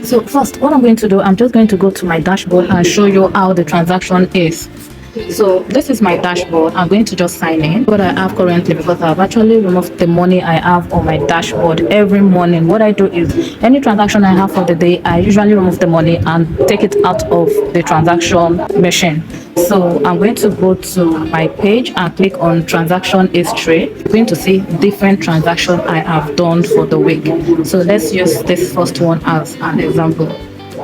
So first, what I'm going to do, I'm just going to go to my dashboard and show you how the transaction is. So this is my dashboard. I'm going to just sign in what I have currently, because I've actually removed the money I have on my dashboard. Every morning what I do is any transaction I have for the day, I usually remove the money and take it out of the transaction machine. So I'm going to go to my page and click on transaction history. I'm going to see different transactions I have done for the week. So let's use this first one as an example.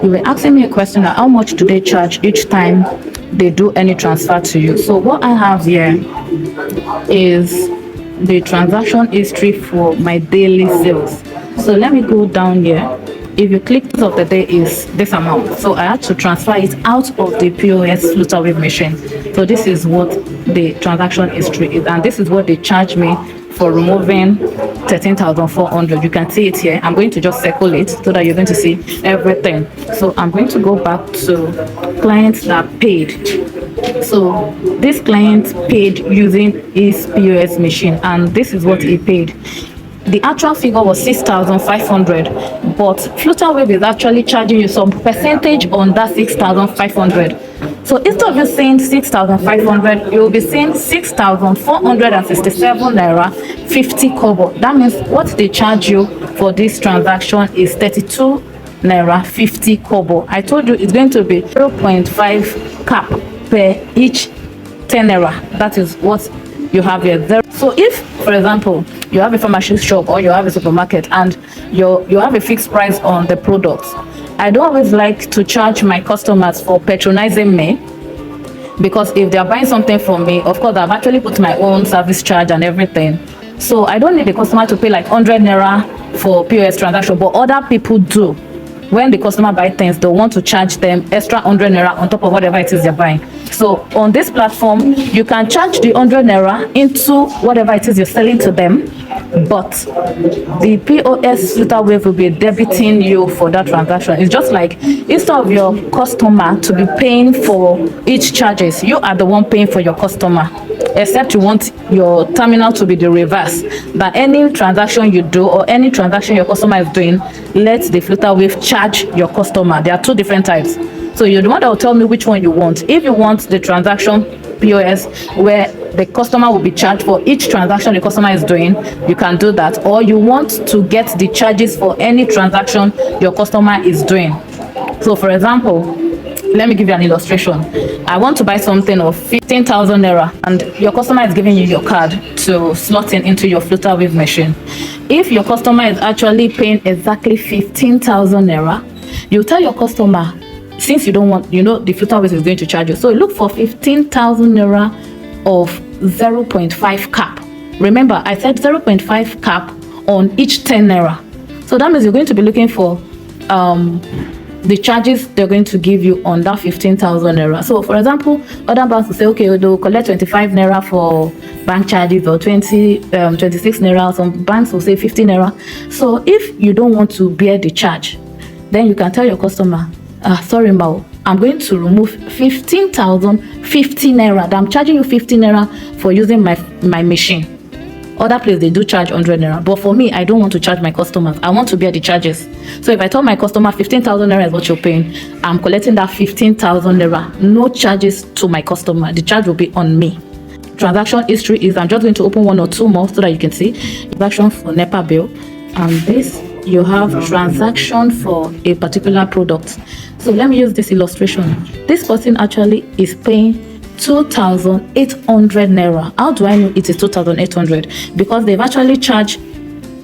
You were asking me a question, how much do they charge each time they do any transfer to you? So what I have here is the transaction history for my daily sales. So let me go down here. If you click of the day is this amount, so I had to transfer it out of the POS Flutterwave machine. So this is what the transaction history is, and this is what they charge me for removing 13,400. You can see it here. I'm going to just circle it so that you're going to see everything. So I'm going to go back to clients that paid. So this client paid using his POS machine, and this is what he paid. The actual figure was 6,500, but Flutterwave is actually charging you some percentage on that 6,500. So instead of you saying 6,500, you will be saying 6,467 naira 50 kobo. That means what they charge you for this transaction is 32 naira 50 kobo. I told you it's going to be 0.5 cap per each 10 naira. That is what you have here. So if, for example, you have a pharmacy shop or you have a supermarket and you have a fixed price on the products, I don't always like to charge my customers for patronizing me, because if they are buying something from me, of course I've actually put my own service charge and everything. So I don't need the customer to pay like 100 naira for POS transaction, but other people do. When the customer buy things, they want to charge them extra 100 naira on top of whatever it is they're buying. So on this platform, you can charge the 100 naira into whatever it is you're selling to them, but the POS Flutterwave will be debiting you for that transaction. It's just like, instead of your customer to be paying for each charges, you are the one paying for your customer. Except you want your terminal to be the reverse, that any transaction you do or any transaction your customer is doing, let the Flutterwave charge your customer. There are two different types. So you're the one that will tell me which one you want. If you want the transaction POS where the customer will be charged for each transaction the customer is doing, you can do that. Or you want to get the charges for any transaction your customer is doing. So for example, let me give you an illustration. I want to buy something of 15,000 naira and your customer is giving you your card to slot in into your Flutterwave machine. If your customer is actually paying exactly 15,000 naira, you tell your customer, since you don't want, the Flutterwave is going to charge you, so look for 15,000 naira of 0.5 cap. Remember, I said 0.5 cap on each 10 naira. So that means you're going to be looking for the charges they're going to give you on that 15,000 naira. So for example, other banks will say, okay, they'll collect 25 naira for bank charges, or 26 naira. Some banks will say 50 naira. So if you don't want to bear the charge, then you can tell your customer, sorry Mao, I'm going to remove 15,050 naira. I'm charging you 50 naira for using my machine. Other places they do charge 100 naira, but for me, I don't want to charge my customers. I want to bear the charges. So if I tell my customer 15,000 naira is what you're paying, I'm collecting that 15,000 naira, no charges to my customer. The charge will be on me. Transaction history is, I'm just going to open one or two more so that you can see. Transaction for NEPA bill, and this you have transaction for a particular product. So let me use this illustration. This person actually is paying 2,800 naira. How do I know it is 2,800? Because they've actually charged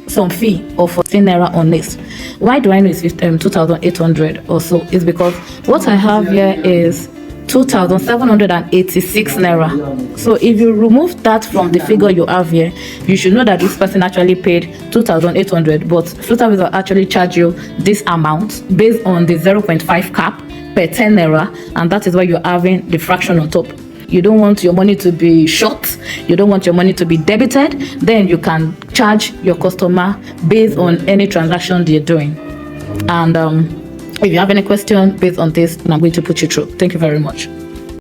some fee of 14 naira on this. Why do I know it's 2,800 or so? It's because what I have here is 2,786 naira. So if you remove that from the figure you have here, you should know that this person actually paid 2,800, but Flutterwave will actually charge you this amount based on the 0.5 cap per 10 naira, and that is why you're having the fraction on top. You don't want your money to be short, you don't want your money to be debited, then you can charge your customer based on any transaction they're doing. And if you have any question based on this, then I'm going to put you through. Thank you very much.